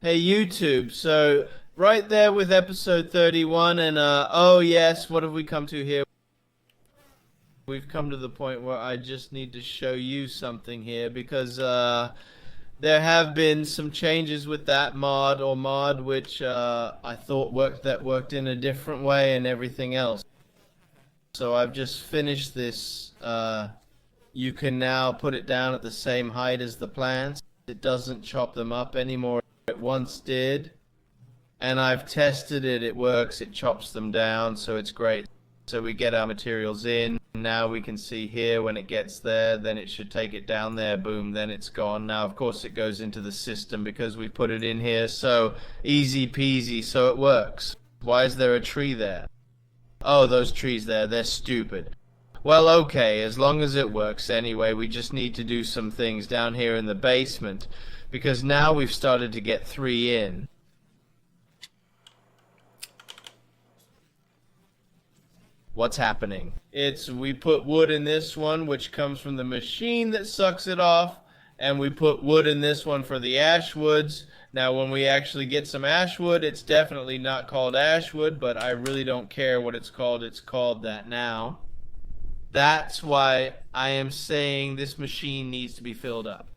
Hey YouTube, so right there with episode 31 and oh yes, what have we come to here? We've come to the point where I just need to show you something here because there have been some changes with that mod which I thought worked in a different way and everything else. So I've just finished this. You can now put it down at the same height as the plants. It doesn't chop them up anymore. It once did. And I've tested it, it works, it chops them down, so it's great. So we get our materials in, now we can see here when it gets there, then it should take it down there, boom, then it's gone. Now of course it goes into the system because we put it in here, so easy peasy, so it works. Why is there a tree there? Oh, those trees there, they're stupid. Well, okay, as long as it works anyway, we just need to do some things down here in the basement, because now we've started to get 3 in. What's happening? We put wood in this one, which comes from the machine that sucks it off, and we put wood in this one for the ash woods. Now when we actually get some ash wood, it's definitely not called ash wood, but I really don't care what it's called that now. That's why I am saying this machine needs to be filled up.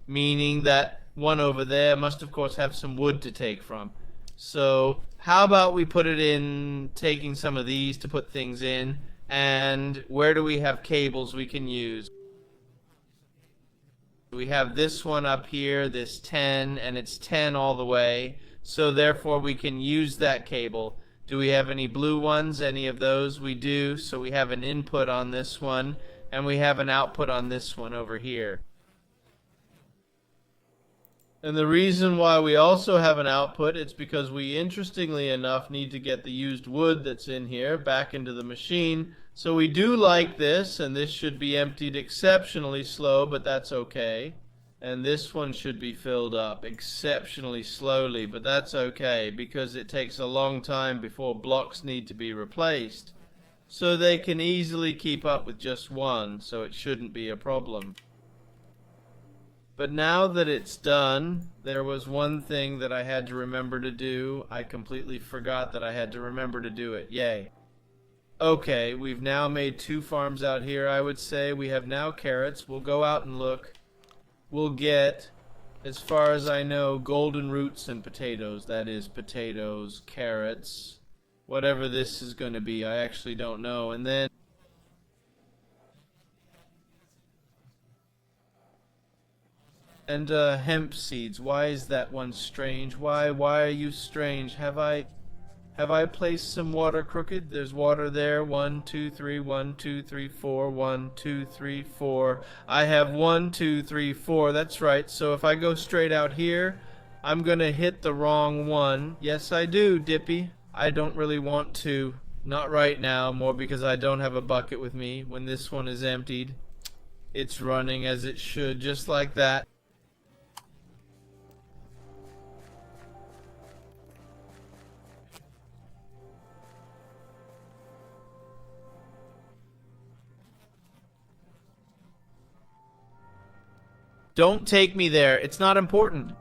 Meaning that one over there must of course have some wood to take from. So how about we put it in, taking some of these to put things in, and where do we have cables we can use? We have this one up here, this 10, and it's 10 all the way, so therefore we can use that cable. Do we have any blue ones? Any of those? We do, so we have an input on this one, and we have an output on this one over here. And the reason why we also have an output is because we, interestingly enough, need to get the used wood that's in here back into the machine. So we do like this, and this should be emptied exceptionally slow, but that's okay. And this one should be filled up exceptionally slowly, but that's okay, because it takes a long time before blocks need to be replaced. So they can easily keep up with just one, so it shouldn't be a problem. But now that it's done, there was one thing that I had to remember to do. I completely forgot that I had to remember to do it. Yay. Okay, we've now made 2 farms out here, I would say. We have now carrots. We'll go out and look. We'll get, as far as I know, golden roots and potatoes. That is, potatoes, carrots, whatever this is going to be. I actually don't know. And then hemp seeds. Why is that one strange? Why are you strange? Have I placed some water crooked? There's water there. 1 2 3 1 2 3 4 1 2 3 4. I have 1 2 3 4. That's right. So if I go straight out here, I'm gonna hit the wrong one. Yes, I do, Dippy. I don't really want to. Not right now, more because I don't have a bucket with me. When this one is emptied, it's running as it should, just like that. Don't take me there. It's not important.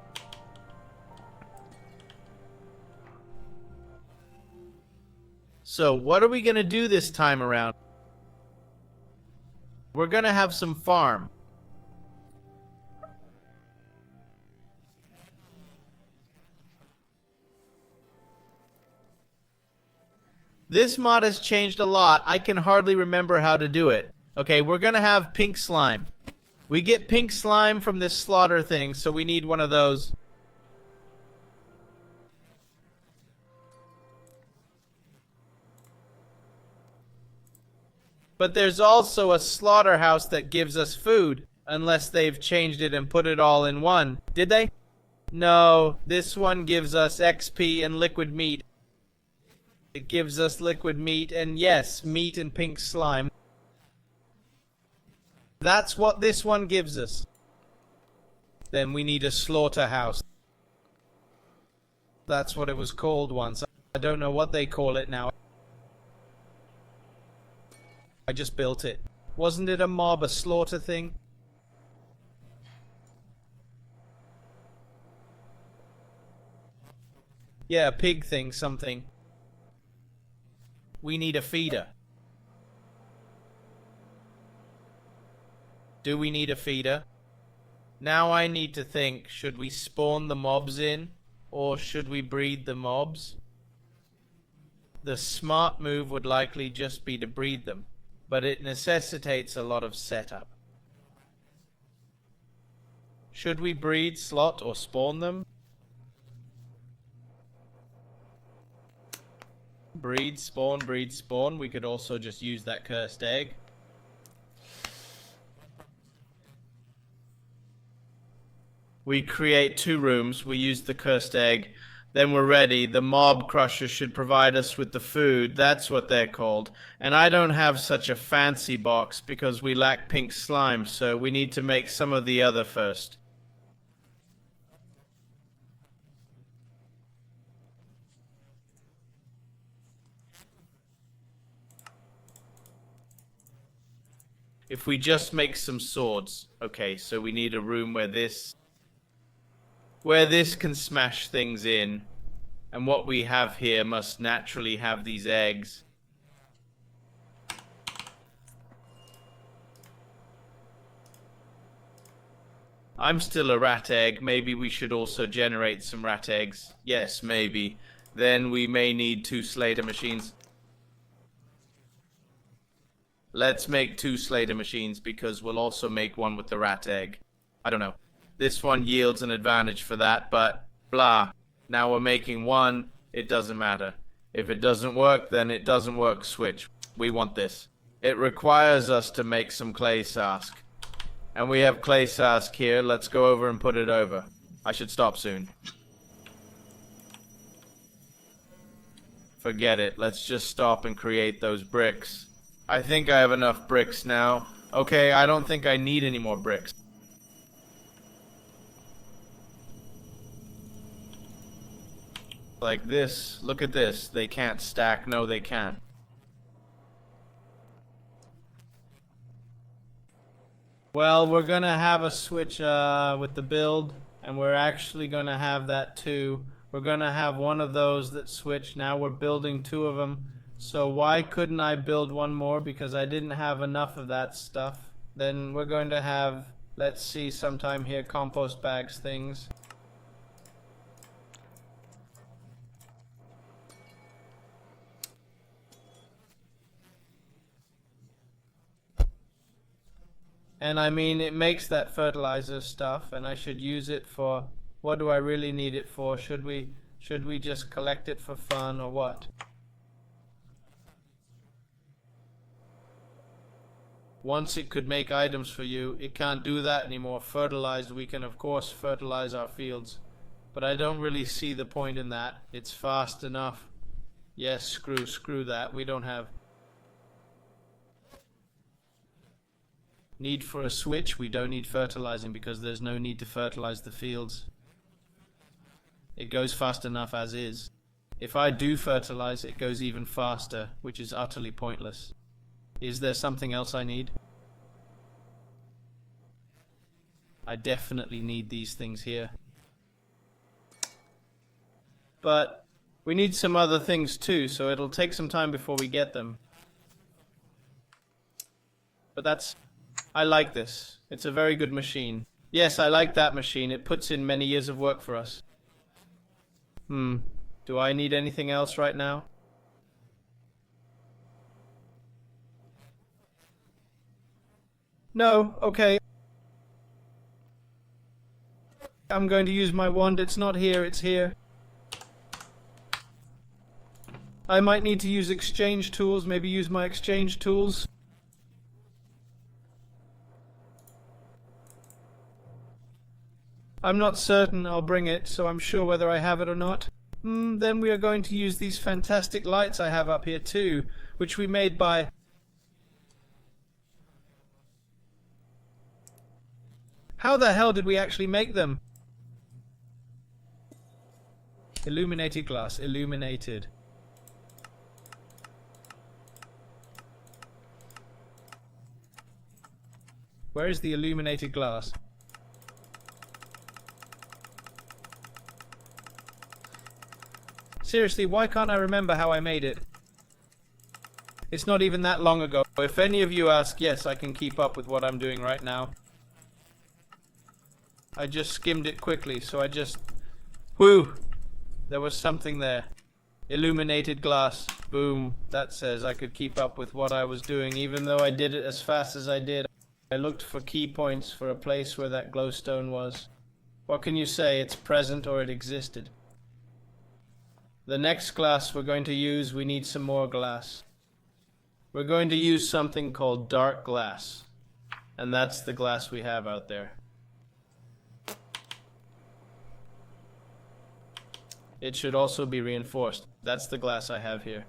So, what are we going to do this time around? We're going to have some farm. This mod has changed a lot. I can hardly remember how to do it. Okay, we're going to have pink slime. We get pink slime from this slaughter thing, so we need one of those. But there's also a slaughterhouse that gives us food, unless they've changed it and put it all in one. Did they? No, this one gives us XP and liquid meat. It gives us liquid meat and, yes, meat and pink slime. That's what this one gives us. Then we need a slaughterhouse. That's what it was called once. I don't know what they call it now. I just built it. Wasn't it a slaughter thing? Yeah, a pig thing, something. We need a feeder. Do we need a feeder? Now I need to think, should we spawn the mobs in, or should we breed the mobs? The smart move would likely just be to breed them, but it necessitates a lot of setup. Should we breed, slot, or spawn them? Breed, spawn, breed, spawn. We could also just use that cursed egg. We create 2 rooms, we use the cursed egg, then we're ready. The mob crushers should provide us with the food, that's what they're called. And I don't have such a fancy box because we lack pink slime, so we need to make some of the other first. If we just make some swords. Okay, so we need a room where this can smash things in, and what we have here must naturally have these eggs. I'm still a rat egg. Maybe we should also generate some rat eggs. Yes, maybe. Then we may need 2 Slater machines. Let's make 2 Slater machines because we'll also make one with the rat egg. I don't know. This one yields an advantage for that, but blah. Now we're making 1, it doesn't matter. If it doesn't work, then it doesn't work. Switch. We want this. It requires us to make some clay sask. And we have clay sask here. Let's go over and put it over. I should stop soon. Forget it. Let's just stop and create those bricks. I think I have enough bricks now. Okay, I don't think I need any more bricks. Like this. Look at this. They can't stack. No, they can't. Well, we're gonna have a switch with the build, and we're actually gonna have that too. We're gonna have one of those that switch. Now we're building 2 of them. So why couldn't I build 1 more? Because I didn't have enough of that stuff. Then we're going to have, let's see sometime here, compost bags things. And I mean, it makes that fertilizer stuff, and I should use it for, what do I really need it for? Should we just collect it for fun, or what? Once it could make items for you, it can't do that anymore. Fertilized, we can of course fertilize our fields, but I don't really see the point in that. It's fast enough. Yes, screw that. We don't have need for a switch. We don't need fertilizing because there's no need to fertilize the fields. It goes fast enough as is. If I do fertilize, it goes even faster, which is utterly pointless. Is there something else I need? I definitely need these things here. But we need some other things too, so it'll take some time before we get them. But that's... I like this. It's a very good machine. Yes, I like that machine. It puts in many years of work for us. Do I need anything else right now? No, okay. I'm going to use my wand. It's not here, it's here. I might need to use exchange tools, maybe use my exchange tools. I'm not certain I'll bring it, so I'm sure whether I have it or not. Then we are going to use these fantastic lights I have up here too, which we made by... How the hell did we actually make them? Illuminated glass. Illuminated. Where is the illuminated glass? Seriously, why can't I remember how I made it? It's not even that long ago. If any of you ask, yes, I can keep up with what I'm doing right now. I just skimmed it quickly, so I just... Whew! There was something there. Illuminated glass. Boom. That says I could keep up with what I was doing, even though I did it as fast as I did. I looked for key points for a place where that glowstone was. What can you say? It's present or it existed. The next glass we're going to use, we need some more glass. We're going to use something called dark glass. And that's the glass we have out there. It should also be reinforced. That's the glass I have here.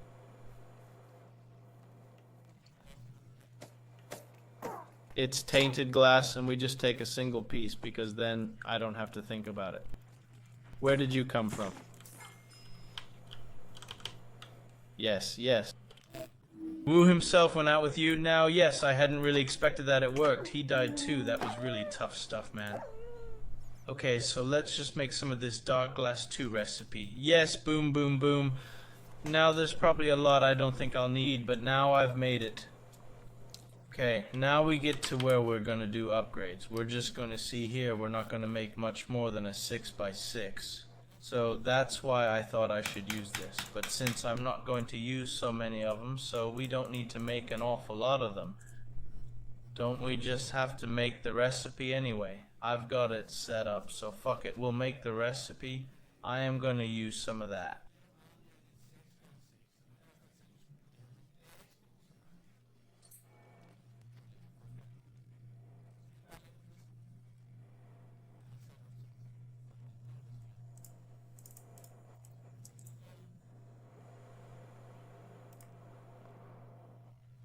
It's tainted glass, and we just take a single piece because then I don't have to think about it. Where did you come from? Yes, yes. Wu himself went out with you. Now, yes, I hadn't really expected that it worked. He died too. That was really tough stuff, man. Okay, so let's just make some of this dark glass 2 recipe. Yes, boom, boom, boom. Now there's probably a lot I don't think I'll need, but now I've made it. Okay, now we get to where we're going to do upgrades. We're just going to see here, we're not going to make much more than a 6x6. So that's why I thought I should use this. But since I'm not going to use so many of them, so we don't need to make an awful lot of them. Don't we just have to make the recipe anyway? I've got it set up, so fuck it, we'll make the recipe. I am going to use some of that.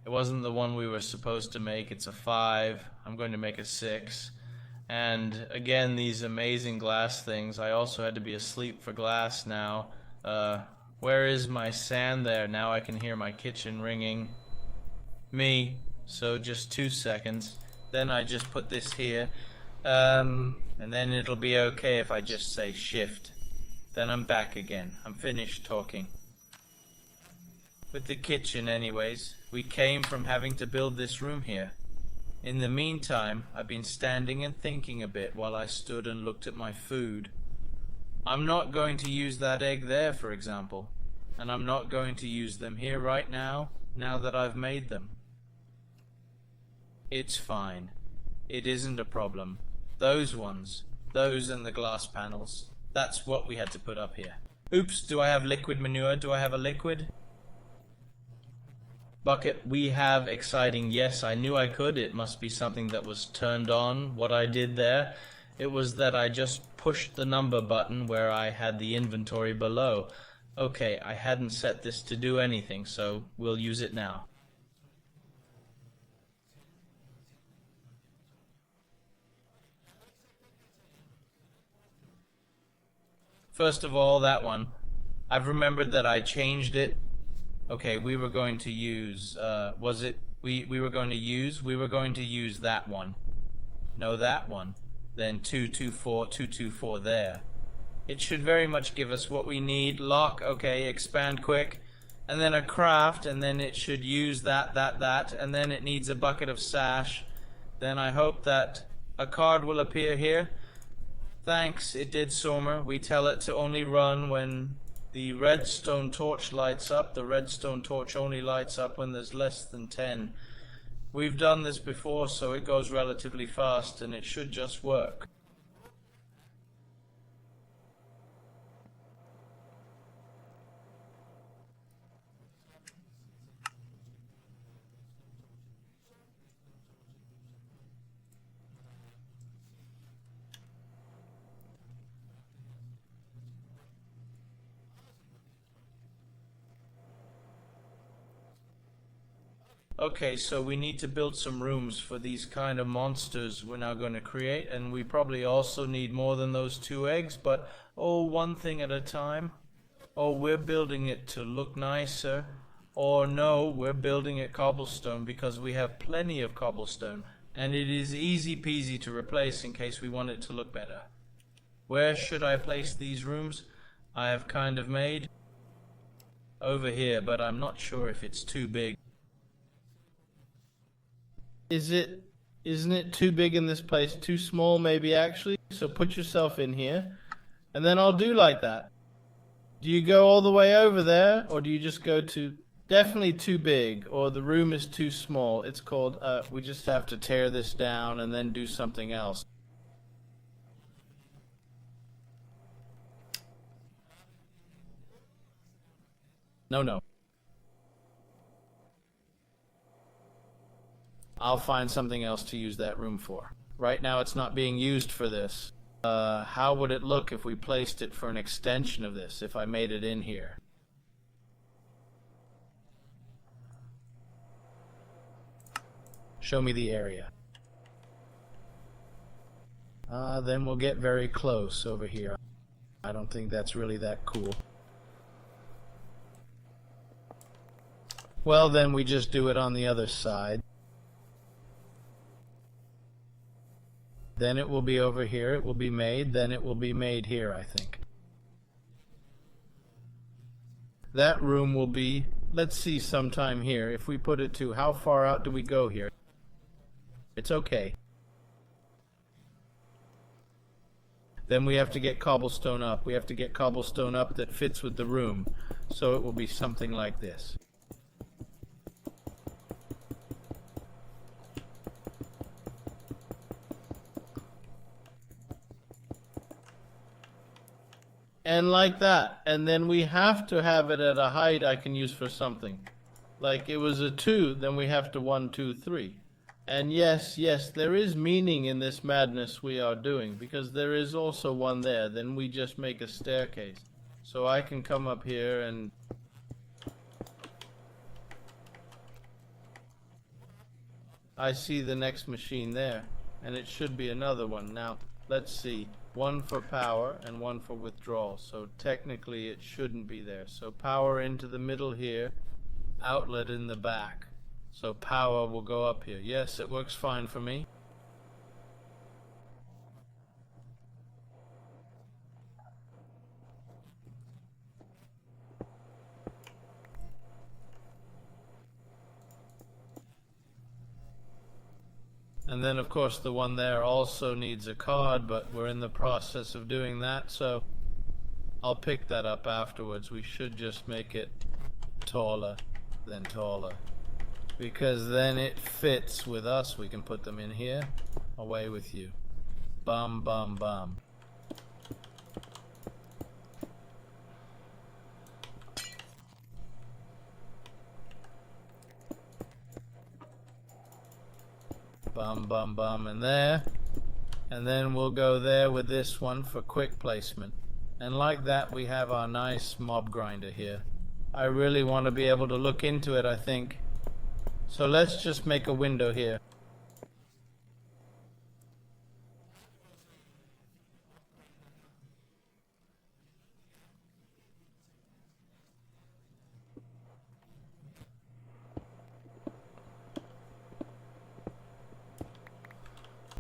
It wasn't the one we were supposed to make. It's a 5. I'm going to make a 6. And again, these amazing glass things. I also had to be asleep for glass now. Where is my sand there? Now I can hear my kitchen ringing. Me. So just 2 seconds. Then I just put this here. And then it'll be okay if I just say shift. Then I'm back again. I'm finished talking. With the kitchen anyways. We came from having to build this room here. In the meantime, I've been standing and thinking a bit while I stood and looked at my food. I'm not going to use that egg there, for example. And I'm not going to use them here right now, now that I've made them. It's fine. It isn't a problem. Those ones, those and the glass panels, that's what we had to put up here. Oops, do I have liquid manure? Do I have a liquid? Bucket, we have exciting. Yes, I knew I could. It must be something that was turned on. What I did there, it was that I just pushed the number button where I had the inventory below. Okay, I hadn't set this to do anything, so we'll use it now. First of all, that one. I've remembered that I changed it. Okay, we were going to use, we were going to use that one. No, that one. Then 224, 224 there. It should very much give us what we need. Lock, okay, expand quick. And then a craft, and then it should use that, and then it needs a bucket of sash. Then I hope that a card will appear here. Thanks, it did, Somer. We tell it to only run when the redstone torch lights up. The redstone torch only lights up when there's less than 10. We've done this before, so it goes relatively fast, and it should just work. Okay, so we need to build some rooms for these kind of monsters we're now going to create, and we probably also need more than those 2 eggs, but one thing at a time. We're building it to look nicer, or no, we're building it cobblestone because we have plenty of cobblestone, and it is easy peasy to replace in case we want it to look better. Where should I place these rooms? I have kind of made over here, but I'm not sure if it's too big. Isn't it too big in this place? Too small maybe actually? So put yourself in here, and then I'll do like that. Do you go all the way over there, or do you just go to... Definitely too big, or the room is too small. It's called, we just have to tear this down and then do something else. No. I'll find something else to use that room for. Right now it's not being used for this. How would it look if we placed it for an extension of this, if I made it in here? Show me the area. Then we'll get very close over here. I don't think that's really that cool. Well, then we just do it on the other side. Then it will be over here, it will be made, then it will be made here, I think. That room will be, let's see, sometime here. If we put it to, how far out do we go here? It's okay. Then we have to get cobblestone up. We have to get cobblestone up that fits with the room. So it will be something like this. And like that. And then we have to have it at a height I can use for something. Like it was a 2, then we have to 1, 2, 3. And yes, there is meaning in this madness we are doing, because there is also one there. Then we just make a staircase. So I can come up here and... I see the next machine there, and it should be another one. Now, let's see. 1 for power and 1 for withdrawal. So technically it shouldn't be there. So power into the middle here, outlet in the back. So power will go up here. Yes, it works fine for me. And then of course the one there also needs a card, but we're in the process of doing that, so I'll pick that up afterwards. We should just make it taller than taller, because then it fits with us. We can put them in here. Away with you. Bum bum bum. Bum bum bum in there, and then we'll go there with this one for quick placement, and like that we have our nice mob grinder here. I really want to be able to look into it, I think, so let's just make a window here.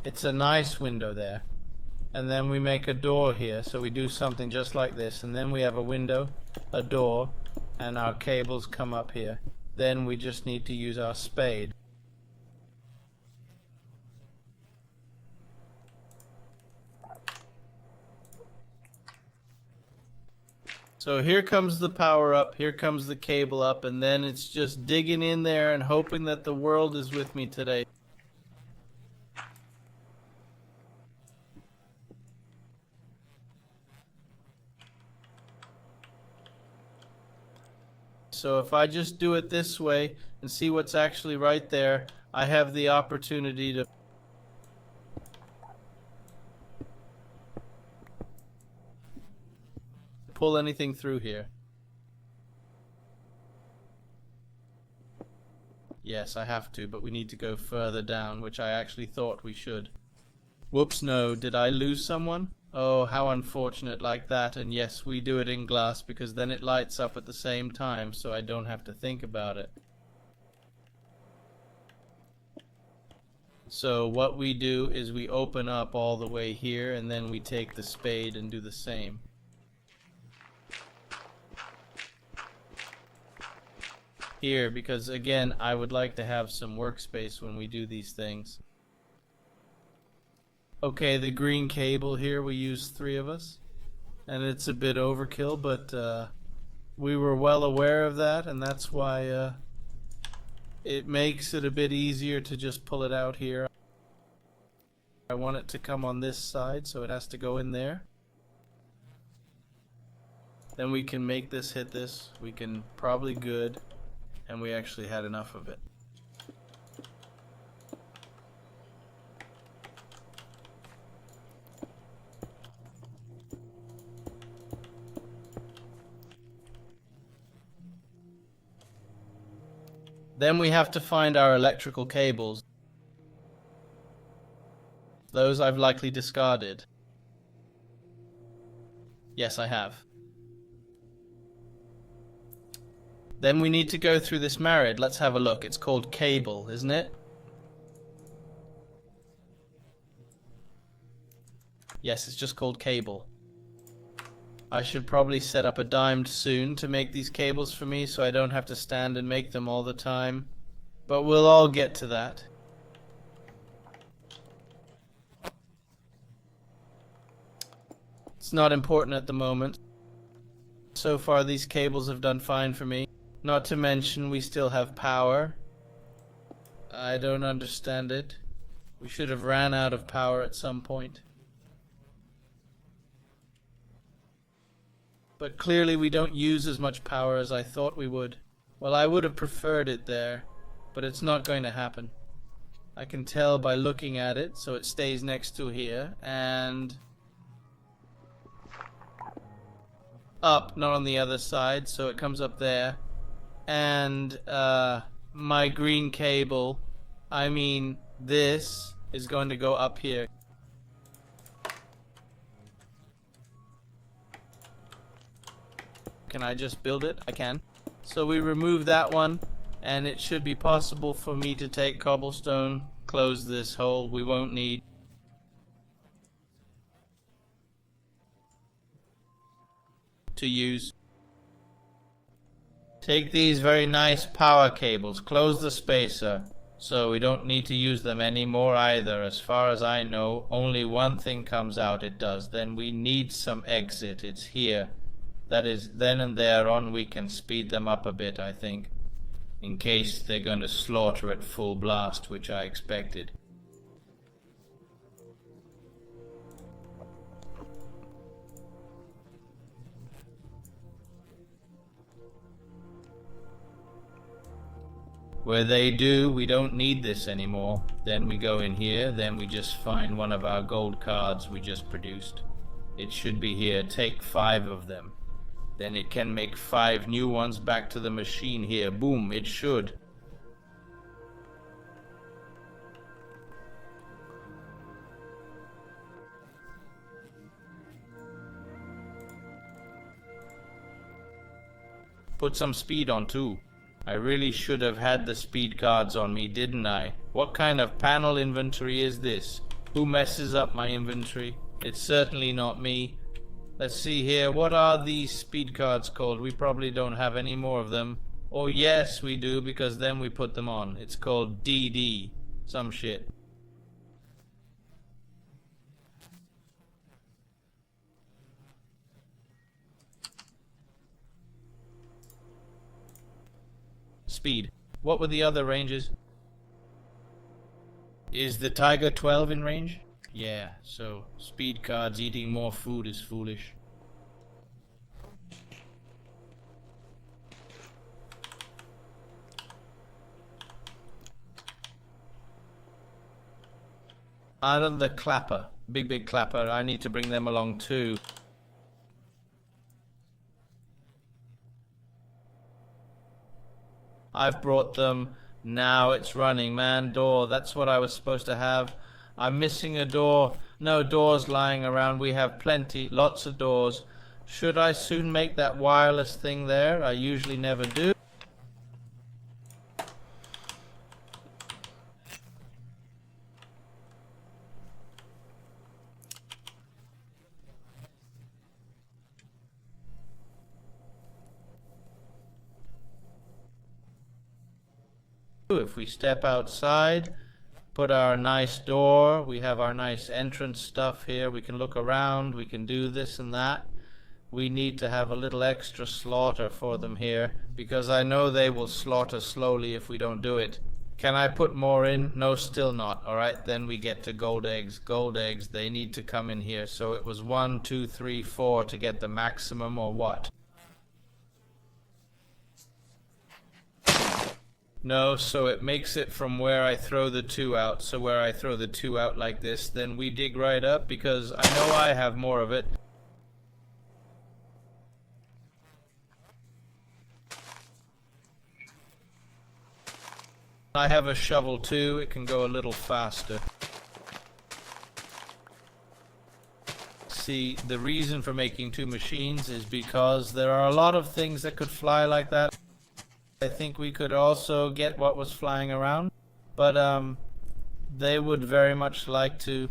It's a nice window there. And then we make a door here, so we do something just like this, and then we have a window, a door, and our cables come up here. Then we just need to use our spade. So here comes the power up, here comes the cable up, and then it's just digging in there and hoping that the world is with me today. So if I just do it this way and see what's actually right there, I have the opportunity to pull anything through here. Yes, I have to, but we need to go further down, which I actually thought we should. Whoops, no, did I lose someone? Oh, how unfortunate, like that. And yes, we do it in glass because then it lights up at the same time, so I don't have to think about it. So what we do is we open up all the way here, and then we take the spade and do the same. here because, again, I would like to have some workspace when we do these things. Okay, the green cable here, we use 3 of us. And it's a bit overkill, but we were well aware of that, and that's why it makes it a bit easier to just pull it out here. I want it to come on this side, so it has to go in there. Then we can make this hit this. We can probably good, and we actually had enough of it. Then we have to find our electrical cables. Those I've likely discarded. Yes, I have. Then we need to go through this marriage. Let's have a look. It's called cable, isn't it? Yes, it's just called cable. I should probably set up a diamond soon to make these cables for me so I don't have to stand and make them all the time. But we'll all get to that. It's not important at the moment. So far these cables have done fine for me. Not to mention we still have power. I don't understand it. We should have ran out of power at some point. But clearly we don't use as much power as I thought we would. Well, I would have preferred it there, but it's not going to happen. I can tell by looking at it, so it stays next to here, and up, not on the other side, so it comes up there. And my green cable, I mean this, is going to go up here. Can I just build it? I can. So we remove that one, and it should be possible for me to take cobblestone, close this hole we won't need. To use. Take these very nice power cables, close the spacer, so we don't need to use them anymore either. As far as I know, only one thing comes out, it does. Then we need some exit, it's here. That is, then and there on we can speed them up a bit, I think, in case they're going to slaughter at full blast, which I expected. Where they do, we don't need this anymore. Then we go in here, then we just find one of our gold cards we just produced. It should be here, take 5 of them. Then it can make 5 new ones back to the machine here. Boom, it should. Put some speed on too. I really should have had the speed cards on me, didn't I? What kind of panel inventory is this? Who messes up my inventory? It's certainly not me. Let's see here, what are these speed cards called? We probably don't have any more of them. Oh yes, we do, because then we put them on. It's called DD. Some shit. Speed. What were the other ranges? Is the Tiger 12 in range? Yeah, so speed cards eating more food is foolish. Out of the clapper, big clapper, I need to bring them along too. I've brought them. Now it's running, man. Door, that's what I was supposed to have. I'm missing a door. No doors lying around. We have plenty, lots of doors. Should I soon make that wireless thing there? I usually never do. If we step outside, put our nice door, we have our nice entrance stuff here, we can look around, we can do this and that. We need to have a little extra slaughter for them here, because I know they will slaughter slowly if we don't do it. Can I put more in? No, still not. Alright, then we get to gold eggs. Gold eggs, they need to come in here. So it was 1, 2, 3, 4 to get the maximum, or what? No, so it makes it from where I throw the 2 out. So where I throw the 2 out like this, then we dig right up, because I know I have more of it. I have a shovel too, it can go a little faster. See, the reason for making 2 machines is because there are a lot of things that could fly like that. I think we could also get what was flying around, but they would very much like to.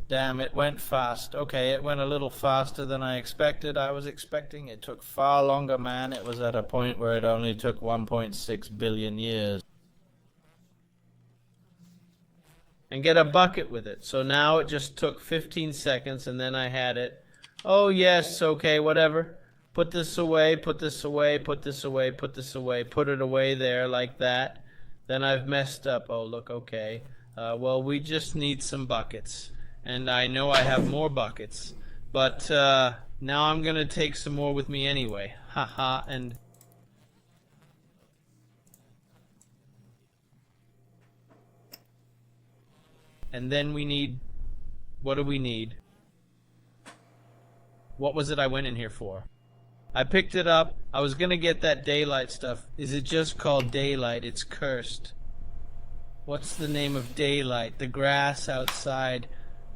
Damn, it went fast. Okay, it went a little faster than I expected. I was expecting it took far longer, man. It was at a point where it only took 1.6 billion years. And get a bucket with it. So now it just took 15 seconds and then I had it. Oh yes, okay, whatever. Put this away, put this away, put this away, put this away, put it away there like that. Then I've messed up. Oh look, okay. Well, we just need some buckets. And I know I have more buckets. But now I'm gonna take some more with me anyway. Haha, and then we need, what do we need? What was it I went in here for? I picked it up. I was gonna get that daylight stuff. Is it just called daylight? It's cursed. What's the name of daylight? The grass outside.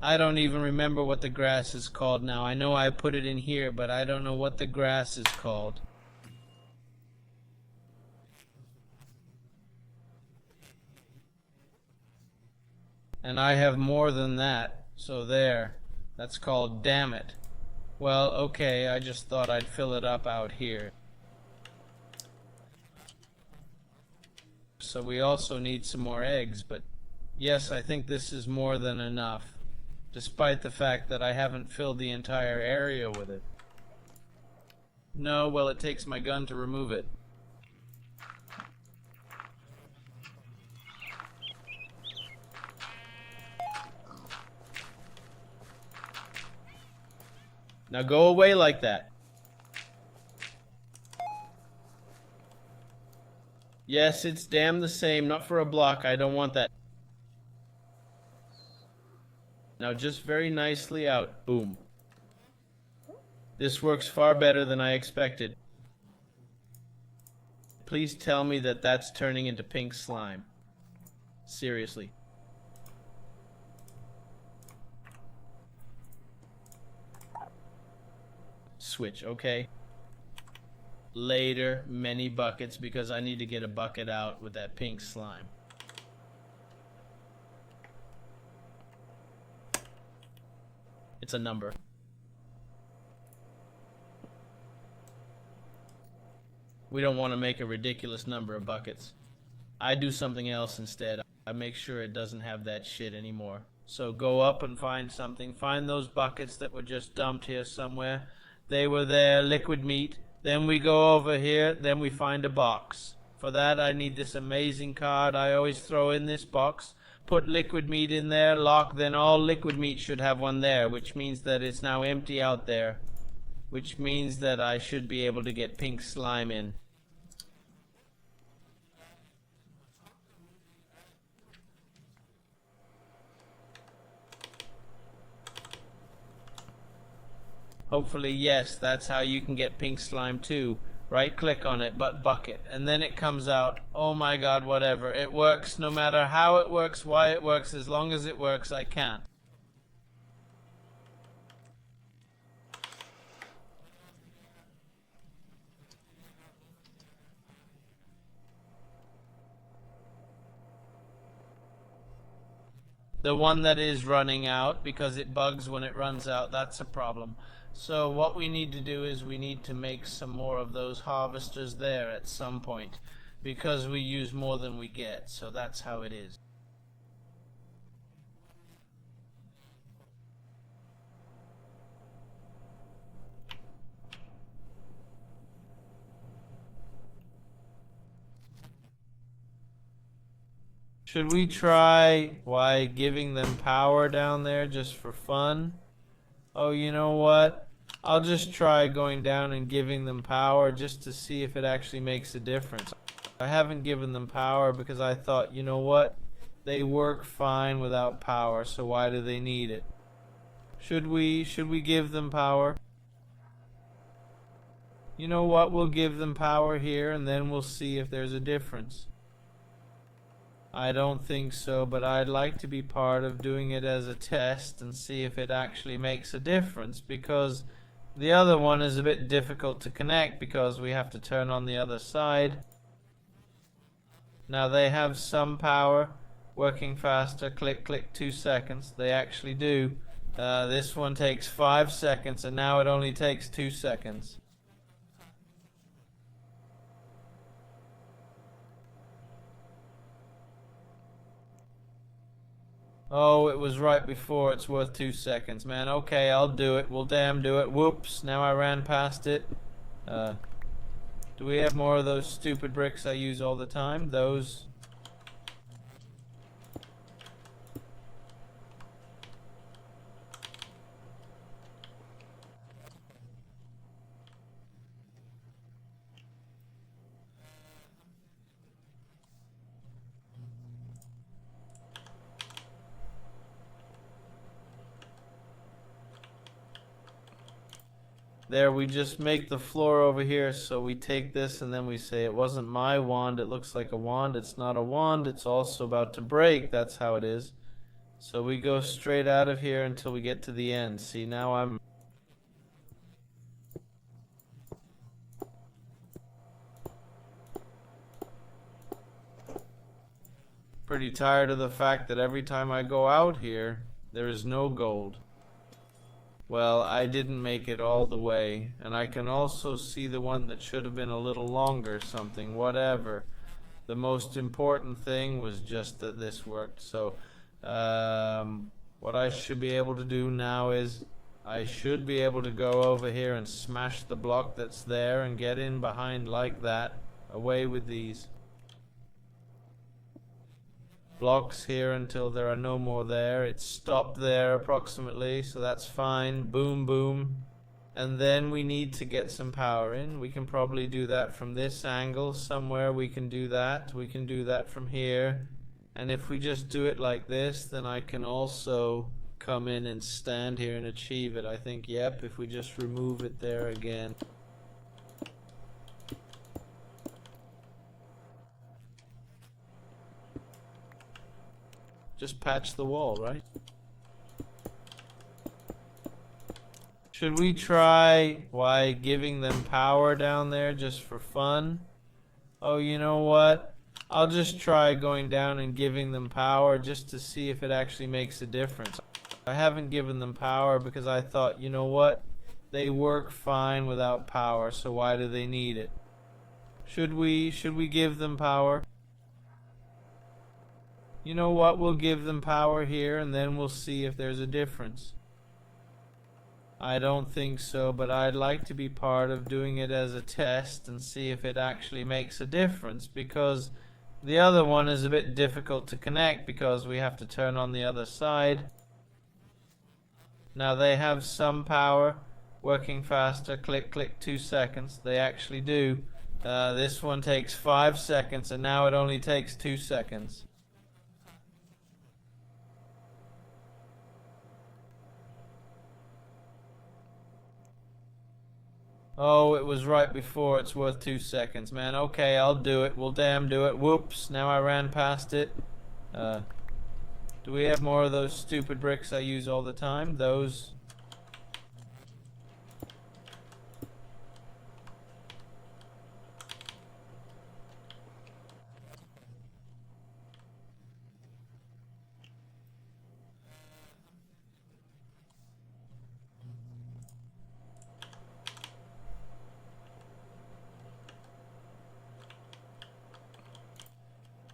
I don't even remember what the grass is called now. I know I put it in here, but I don't know what the grass is called. And I have more than that, so there. That's called damn it. Well, okay, I just thought I'd fill it up out here. So we also need some more eggs, but yes, I think this is more than enough, despite the fact that I haven't filled the entire area with it. No, well, it takes my gun to remove it. Now go away like that. Yes, it's damn the same. Not for a block. I don't want that. Now just very nicely out. Boom. This works far better than I expected. Please tell me that that's turning into pink slime. Seriously. Switch, okay. Later, many buckets, because I need to get a bucket out with that pink slime. It's a number. We don't want to make a ridiculous number of buckets. I do something else instead. I make sure it doesn't have that shit anymore. So go up and find something. Find those buckets that were just dumped here somewhere. They were there, liquid meat. Then we go over here, then we find a box. For that I need this amazing card I always throw in this box. Put liquid meat in there, lock, then all liquid meat should have one there, which means that it's now empty out there. Which means that I should be able to get pink slime in. Hopefully, yes, that's how you can get pink slime too. Right click on it, but bucket, and then it comes out. Oh my god, whatever. It works no matter how it works, why it works, as long as it works, I can't. The one that is running out, because it bugs when it runs out, that's a problem. So what we need to do is we need to make some more of those harvesters there at some point. because we use more than we get, so that's how it is. Should we try giving them power down there just for fun? Oh, you know what? I'll just try going down and giving them power just to see if it actually makes a difference. I haven't given them power because I thought, you know what? They work fine without power, so why do they need it? Should we give them power? You know what? We'll give them power here and then we'll see if there's a difference. I don't think so, but I'd like to be part of doing it as a test and see if it actually makes a difference, because the other one is a bit difficult to connect because we have to turn on the other side. Now they have some power, working faster, click, click, 2 seconds. They actually do. This one takes 5 seconds and now it only takes 2 seconds. Oh, it was right before. It's worth 2 seconds, man. Okay, I'll do it. We'll damn do it. Whoops, now I ran past it. Do we have more of those stupid bricks I use all the time? Those... There, we just make the floor over here, so we take this and then we say, it wasn't my wand, it looks like a wand, it's not a wand, it's also about to break, that's how it is. So we go straight out of here until we get to the end. See, now I'm... pretty tired of the fact that every time I go out here, there is no gold. Well, I didn't make it all the way, and I can also see the one that should have been a little longer, something, whatever. The most important thing was just that this worked. So, what I should be able to do now is, I should be able to go over here and smash the block that's there and get in behind like that. Away with these blocks here until there are no more there. It's stopped there approximately, so that's fine. Boom, boom. And then we need to get some power in. We can probably do that from this angle somewhere. We can do that. We can do that from here. And if we just do it like this, then I can also come in and stand here and achieve it. I think, yep, if we just remove it there again. Just patch the wall, right? Should we try giving them power down there just for fun? Oh, you know what? I'll just try going down and giving them power just to see if it actually makes a difference. I haven't given them power because I thought, you know what? They work fine without power, so why do they need it? Should we give them power? You know what? We'll give them power here and then we'll see if there's a difference. I don't think so, but I'd like to be part of doing it as a test and see if it actually makes a difference, because the other one is a bit difficult to connect because we have to turn on the other side. Now they have some power, working faster, click, click, 2 seconds. They actually do. This one takes 5 seconds and now it only takes 2 seconds. Oh, it was right before. It's worth 2 seconds, man. Okay, I'll do it. We'll damn do it. Whoops, now I ran past it. Do we have more of those stupid bricks I use all the time? Those...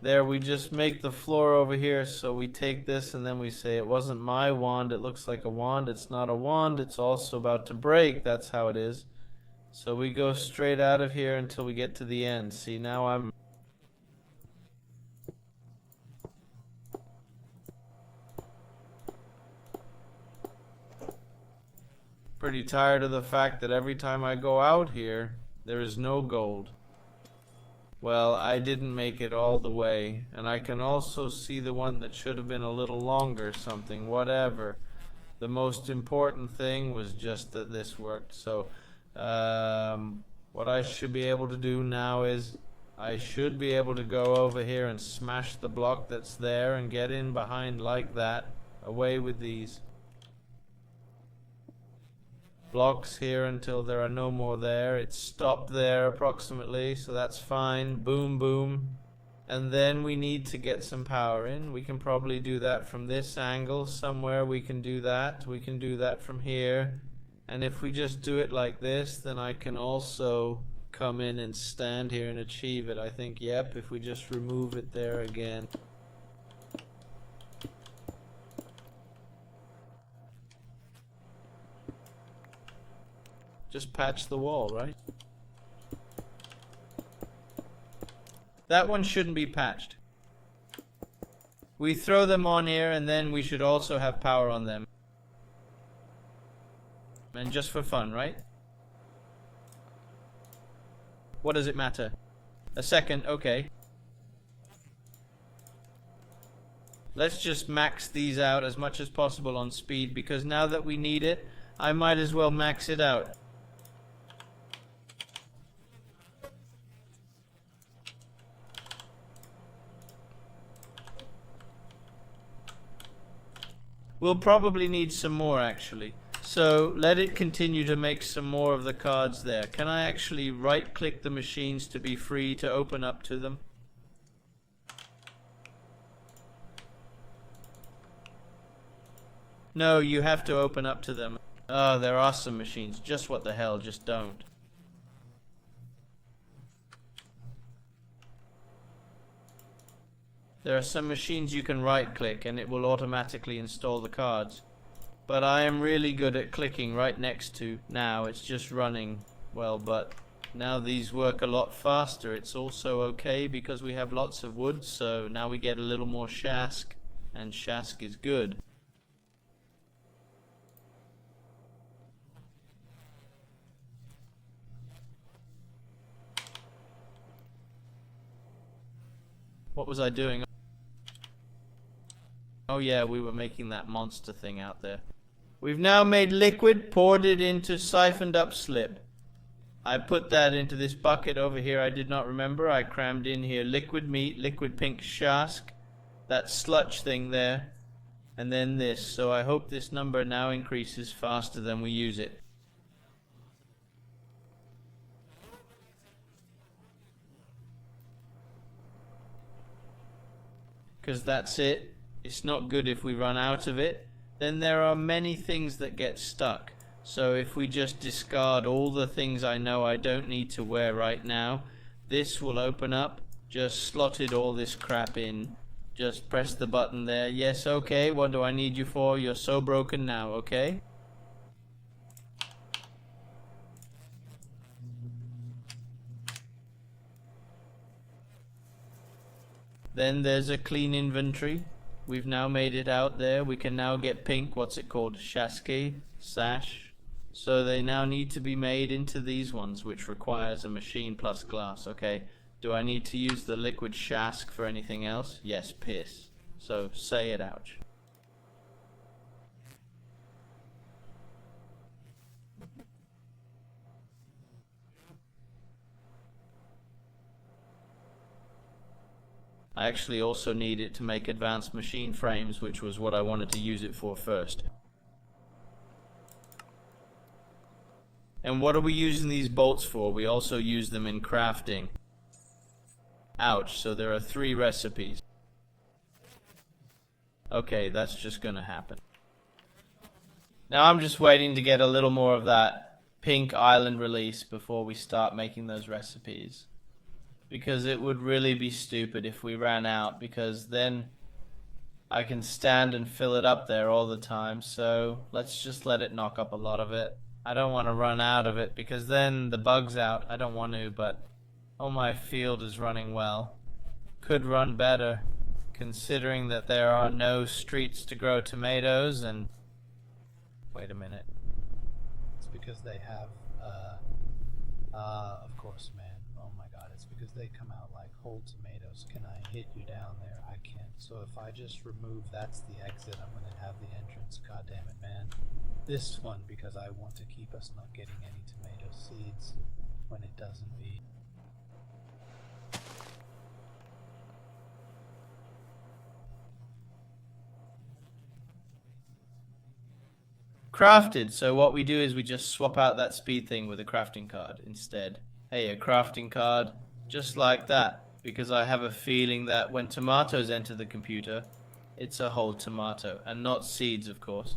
There, we just make the floor over here, so we take this and then we say, it wasn't my wand, it looks like a wand, it's not a wand, it's also about to break, that's how it is. So we go straight out of here until we get to the end. See, now I'm pretty tired of the fact that every time I go out here, there is no gold. Well, I didn't make it all the way, and I can also see the one that should have been a little longer, something, whatever. The most important thing was just that this worked. So, what I should be able to do now is, I should be able to go over here and smash the block that's there and get in behind like that. Away with these blocks here until there are no more there. It's stopped there approximately, so that's fine. Boom, boom. And then we need to get some power in. We can probably do that from this angle somewhere. We can do that. We can do that from here. And if we just do it like this, then I can also come in and stand here and achieve it. I think, yep, if we just remove it there again. Just patch the wall, right? That one shouldn't be patched. We throw them on here and then we should also have power on them. And just for fun, right? What does it matter? A second, okay. Let's just max these out as much as possible on speed, because now that we need it, I might as well max it out. We'll probably need some more actually. So let it continue to make some more of the cards there. Can I actually right click the machines to be free to open up to them? No, you have to open up to them. Oh, there are some machines. Just what the hell, just don't. There are some machines you can right click and it will automatically install the cards. But I am really good at clicking right next to. Now it's just running. Well, but now these work a lot faster. It's also okay because we have lots of wood, so now we get a little more shask, and shask is good. What was I doing? Oh yeah, we were making that monster thing out there. We've now made liquid, poured it into siphoned up slip. I put that into this bucket over here. I did not remember. I crammed in here liquid meat, liquid pink shask, that sludge thing there, and then this. So I hope this number now increases faster than we use it. Because that's it. It's not good if we run out of it. Then there are many things that get stuck. So if we just discard all the things I know I don't need to wear right now, this will open up. Just slotted all this crap in. Just press the button there. Yes, okay, what do I need you for? You're so broken now, okay? Then there's a clean inventory. We've now made it out there. We can now get pink, what's it called? Shaski, sash. So they now need to be made into these ones, which requires a machine plus glass. Okay, do I need to use the liquid shask for anything else? Yes, piss. So say it, ouch. I actually also need it to make advanced machine frames, which was what I wanted to use it for first. And what are we using these bolts for? We also use them in crafting. Ouch, so there are 3 recipes. Okay, that's just gonna happen. Now I'm just waiting to get a little more of that pink island release before we start making those recipes. because it would really be stupid if we ran out, because then I can stand and fill it up there all the time. So let's just let it knock up a lot of it. I don't want to run out of it because then the bug's out. I don't want to, but oh, my field is running well. Could run better, considering that there are no streets to grow tomatoes. And wait a minute. It's because they have, of course, man. Oh my god, it's because they come out like whole tomatoes. Can I hit you down there? I can't. So if I just remove, that's the exit, I'm gonna have the entrance. God damn it, man. This one, because I want to keep us not getting any tomato seeds when it doesn't be. Crafted. So what we do is we just swap out that speed thing with a crafting card instead. Hey, a crafting card, just like that. Because I have a feeling that when tomatoes enter the computer, it's a whole tomato, and not seeds, of course.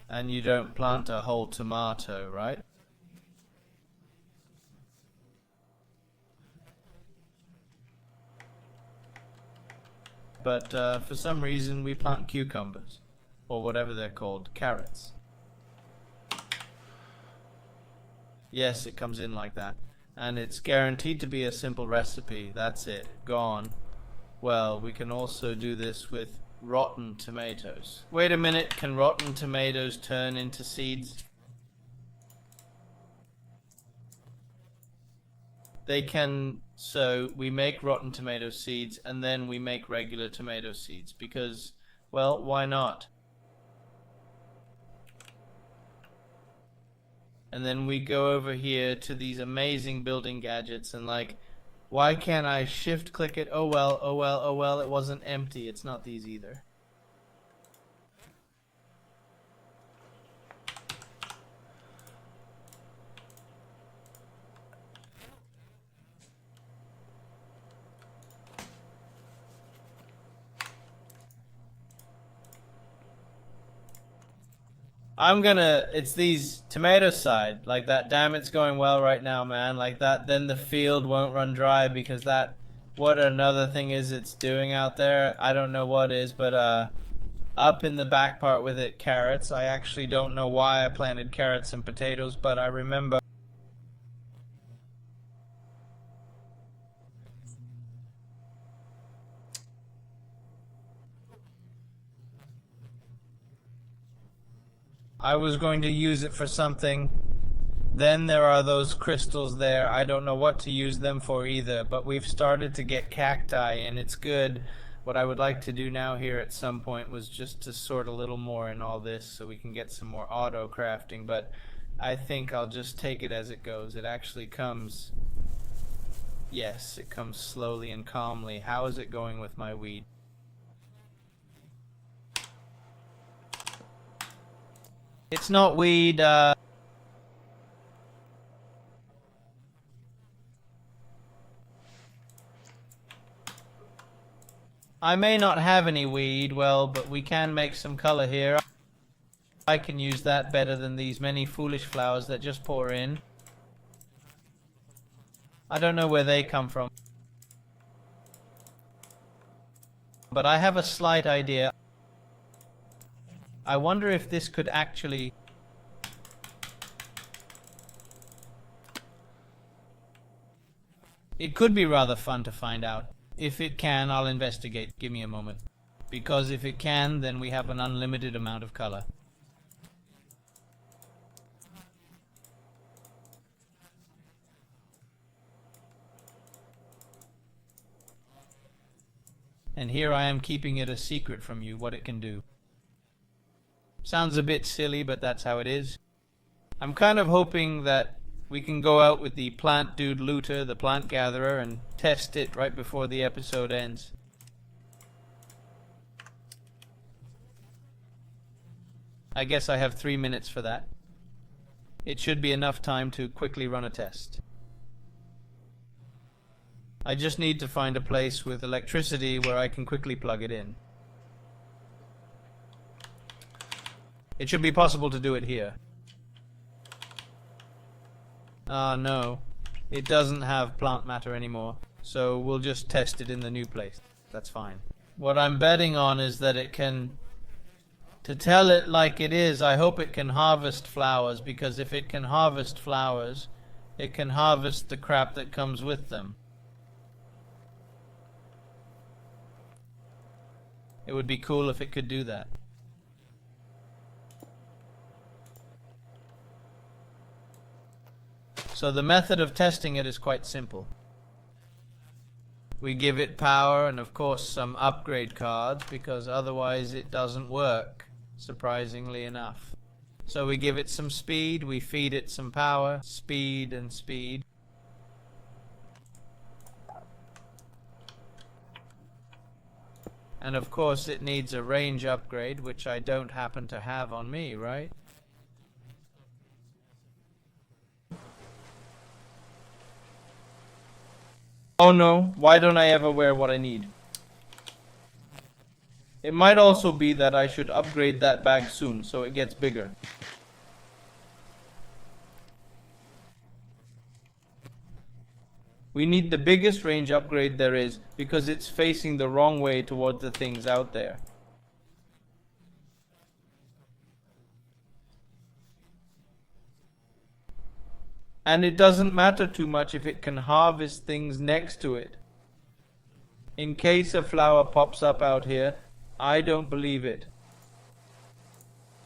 And you don't plant a whole tomato, right? But for some reason we plant cucumbers, or whatever they're called, carrots. Yes, it comes in like that. And it's guaranteed to be a simple recipe. That's it. Gone. Well, we can also do this with rotten tomatoes. Wait a minute, can rotten tomatoes turn into seeds? They can. So we make rotten tomato seeds and then we make regular tomato seeds because, well, why not? And then we go over here to these amazing building gadgets and like, why can't I shift click it? Oh well, oh well, oh well, it wasn't empty. It's not these either. It's these tomato side, like that. Damn, it's going well right now, man. Like that, then the field won't run dry because that, what another thing is it's doing out there, I don't know what is, but up in the back part with it, carrots. I actually don't know why I planted carrots and potatoes, but I remember. I was going to use it for something. Then there are those crystals there. I don't know what to use them for either, but we've started to get cacti and it's good. What I would like to do now here at some point was just to sort a little more in all this so we can get some more auto crafting, but I think I'll just take it as it goes. It actually comes, yes, it comes slowly and calmly. How is it going with my weed? It's not weed, I may not have any weed, well, but we can make some color here. I can use that better than these many foolish flowers that just pour in. I don't know where they come from. But I have a slight idea. I wonder if this could actually... It could be rather fun to find out. If it can, I'll investigate. Give me a moment. Because if it can, then we have an unlimited amount of color. And here I am keeping it a secret from you, what it can do. Sounds a bit silly, but that's how it is. I'm kind of hoping that we can go out with the plant dude looter, the plant gatherer, and test it right before the episode ends. I guess I have 3 minutes for that. It should be enough time to quickly run a test. I just need to find a place with electricity where I can quickly plug it in. It should be possible to do it here. Ah, no. It doesn't have plant matter anymore. So we'll just test it in the new place. That's fine. What I'm betting on is that it can, to tell it like it is, I hope it can harvest flowers, because if it can harvest flowers, it can harvest the crap that comes with them. It would be cool if it could do that. So the method of testing it is quite simple. We give it power and of course some upgrade cards, because otherwise it doesn't work, surprisingly enough. So we give it some speed, we feed it some power, speed and speed. And of course it needs a range upgrade, which I don't happen to have on me, right? Oh no, why don't I ever wear what I need? It might also be that I should upgrade that bag soon, so it gets bigger. We need the biggest range upgrade there is, because it's facing the wrong way towards the things out there. And it doesn't matter too much if it can harvest things next to it. In case a flower pops up out here, I don't believe it.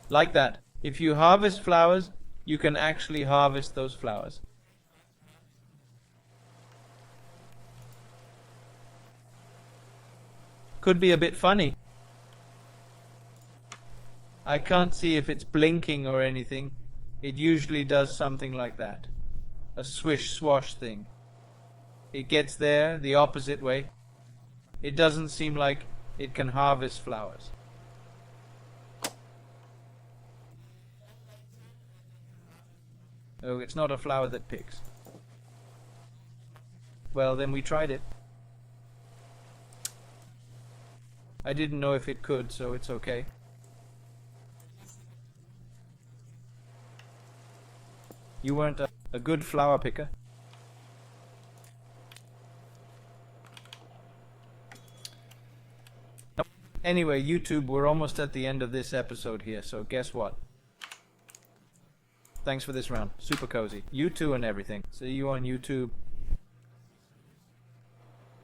Like that. If you harvest flowers, you can actually harvest those flowers. Could be a bit funny. I can't see if it's blinking or anything. It usually does something like that. A swish swash thing. It gets there the opposite way. It doesn't seem like it can harvest flowers. Oh, it's not a flower that picks. Well, then we tried it. I didn't know if it could, so it's okay. You weren't a good flower picker. Nope. Anyway, YouTube, we're almost at the end of this episode here, so guess what? Thanks for this round. Super cozy. You too and everything. See you on YouTube.